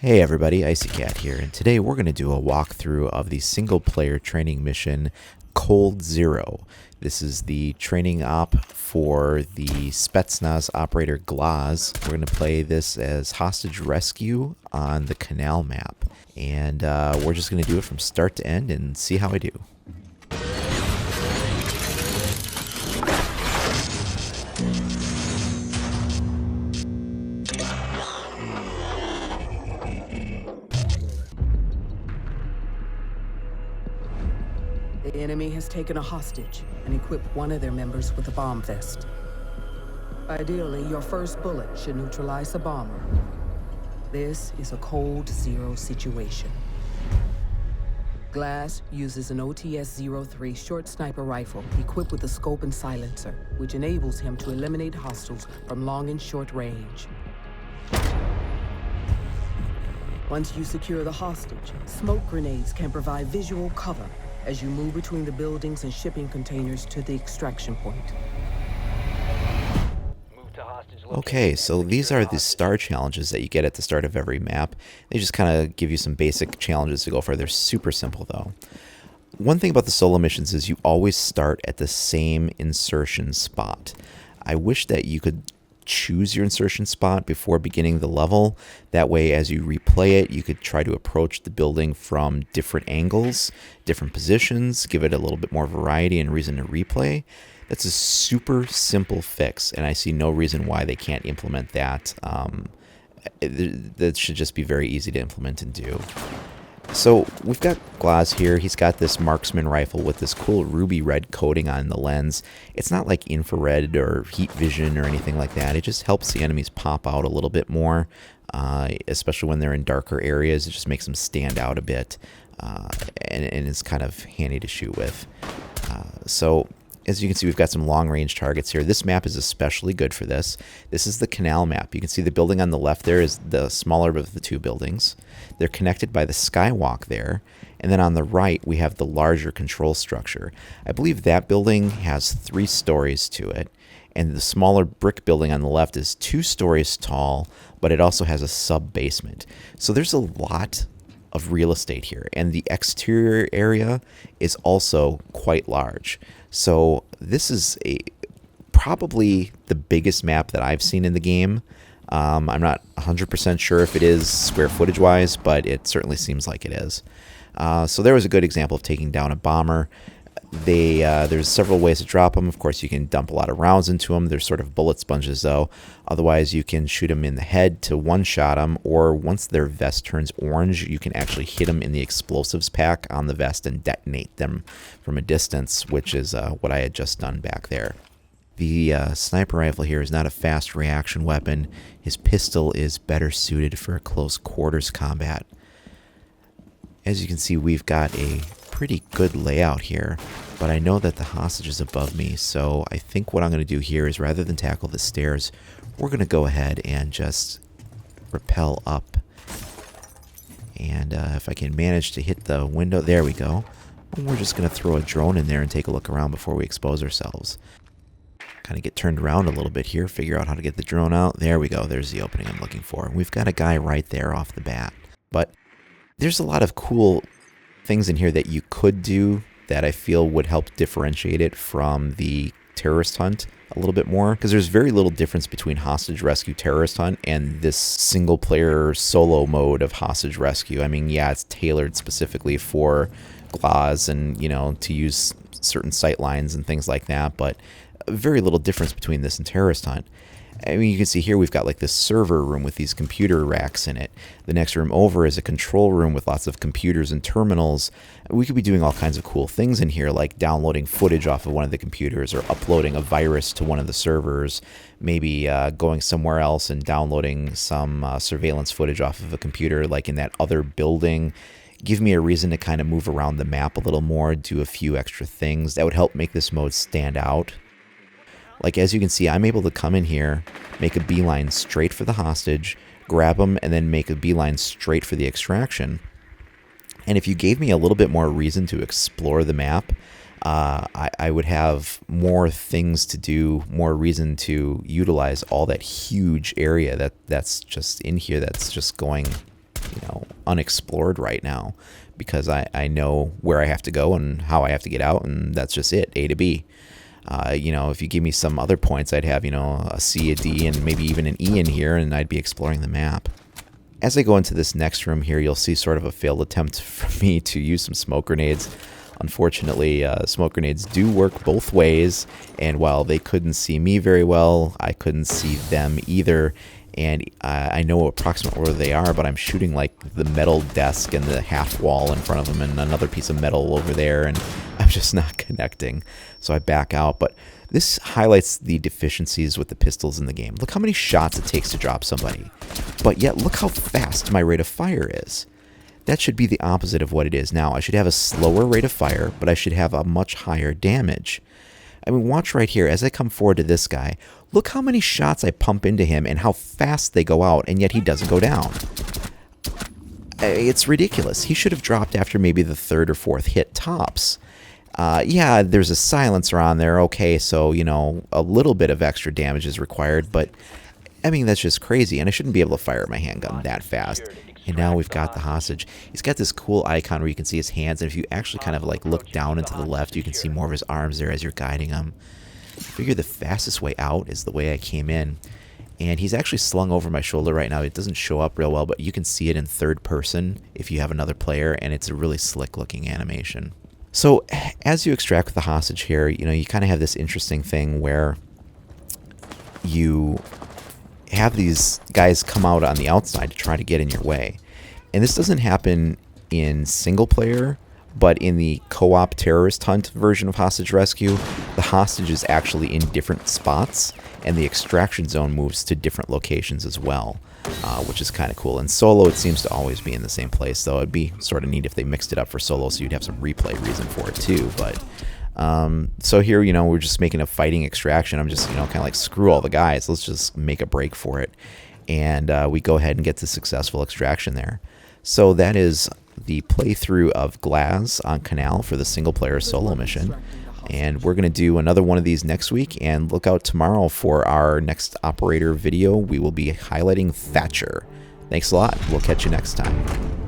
Hey everybody, Icy Cat here, and today we're going to do a walkthrough of the single-player training mission Cold Zero. This is the training op for the Spetsnaz operator GLAZ. We're going to play this as hostage rescue on the Kanal map, and we're just going to do it from start to end and see how I do. The enemy has taken a hostage and equipped one of their members with a bomb vest. Ideally, your first bullet should neutralize the bomber. This is a Cold Zero situation. GLAZ uses an OTS-03 short sniper rifle equipped with a scope and silencer, which enables him to eliminate hostiles from long and short range. Once you secure the hostage, smoke grenades can provide visual cover as you move between the buildings and shipping containers to the extraction point. Okay, so these are the star challenges that you get at the start of every map. They just kind of give you some basic challenges to go for. They're super simple though. One thing about the solo missions is you always start at the same insertion spot. I wish that you could choose your insertion spot before beginning the level. That way, as you replay it, you could try to approach the building from different angles, different positions, give it a little bit more variety and reason to replay. That's a super simple fix, and I see no reason why they can't implement that. That should just be very easy to implement and do. So we've got GLAZ here. He's got this marksman rifle with this cool ruby red coating on the lens. It's not like infrared or heat vision or anything like that. It just helps the enemies pop out a little bit more, especially when they're in darker areas. It just makes them stand out a bit, and it's kind of handy to shoot with. So as you can see, we've got some long-range targets here. This map is especially good for this. This is the Kanal map. You can see the building on the left there is the smaller of the two buildings. They're connected by the skywalk there. And then on the right, we have the larger control structure. I believe that building has 3 stories to it. And the smaller brick building on the left is 2 stories tall, but it also has a sub-basement. So there's a lot of real estate here, and the exterior area is also quite large. So this is probably the biggest map that I've seen in the game. I'm not 100% sure if it is square footage wise, but it certainly seems like it is. So there was a good example of taking down a bomber. There's several ways to drop them. Of course, you can dump a lot of rounds into them. They're sort of bullet sponges, though. Otherwise, you can shoot them in the head to one-shot them, or once their vest turns orange, you can actually hit them in the explosives pack on the vest and detonate them from a distance, which is what I had just done back there. The sniper rifle here is not a fast reaction weapon. His pistol is better suited for close quarters combat. As you can see, we've got a pretty good layout here, but I know that the hostage is above me, so I think what I'm going to do here is, rather than tackle the stairs, we're going to go ahead and just rappel up. And if I can manage to hit the window, there we go. And we're just going to throw a drone in there and take a look around before we expose ourselves. Kind of get turned around a little bit here, figure out how to get the drone out. There we go, there's the opening I'm looking for. And we've got a guy right there off the bat. But there's a lot of cool things in here that you could do that I feel would help differentiate it from the terrorist hunt a little bit more, because there's very little difference between hostage rescue terrorist hunt and this single player solo mode of hostage rescue. I mean, yeah, it's tailored specifically for GLAZ and, you know, to use certain sight lines and things like that, but very little difference between this and terrorist hunt. I mean, you can see here we've got like this server room with these computer racks in it. The next room over is a control room with lots of computers and terminals. We could be doing all kinds of cool things in here, like downloading footage off of one of the computers or uploading a virus to one of the servers, maybe going somewhere else and downloading some surveillance footage off of a computer like in that other building. Give me a reason to kind of move around the map a little more, do a few extra things that would help make this mode stand out. Like, as you can see, I'm able to come in here, make a beeline straight for the hostage, grab them, and then make a beeline straight for the extraction. And if you gave me a little bit more reason to explore the map, I would have more things to do, more reason to utilize all that huge area that's just in here, that's just going unexplored right now, because I know where I have to go and how I have to get out, and that's just it, A to B. If you give me some other points, I'd have, a C, a D, and maybe even an E in here, and I'd be exploring the map. As I go into this next room here, you'll see sort of a failed attempt for me to use some smoke grenades. Unfortunately, smoke grenades do work both ways, and while they couldn't see me very well, I couldn't see them either. And I know approximately where they are, but I'm shooting like the metal desk and the half wall in front of them and another piece of metal over there, and I'm just not connecting. So I back out. But this highlights the deficiencies with the pistols in the game. Look how many shots it takes to drop somebody, but yet look how fast my rate of fire is. That should be the opposite of what it is now. I should have a slower rate of fire, but I should have a much higher damage. I mean, watch right here. As I come forward to this guy, look how many shots I pump into him and how fast they go out, and yet he doesn't go down. It's ridiculous. He should have dropped after maybe the third or fourth hit tops. Yeah, there's a silencer on there. Okay, so, a little bit of extra damage is required, but, I mean, that's just crazy, and I shouldn't be able to fire my handgun that fast. And now we've got the hostage. He's got this cool icon where you can see his hands, and if you actually kind of like look down and to the left, you can see more of his arms there as you're guiding him. I figure the fastest way out is the way I came in. And he's actually slung over my shoulder right now. It doesn't show up real well, but you can see it in third person if you have another player, and it's a really slick looking animation. So as you extract the hostage here, you kind of have this interesting thing where you have these guys come out on the outside to try to get in your way. And this doesn't happen in single player, but in the co-op terrorist hunt version of hostage rescue, the hostage is actually in different spots, and the extraction zone moves to different locations as well, which is kind of cool. In solo, it seems to always be in the same place, though it'd be sort of neat if they mixed it up for solo, so you'd have some replay reason for it too. But so here, we're just making a fighting extraction. I'm just, kind of like, screw all the guys. Let's just make a break for it. And we go ahead and get the successful extraction there. So that is the playthrough of GLAZ on Kanal for the single-player solo mission. And we're going to do another one of these next week. And look out tomorrow for our next operator video. We will be highlighting Thatcher. Thanks a lot. We'll catch you next time.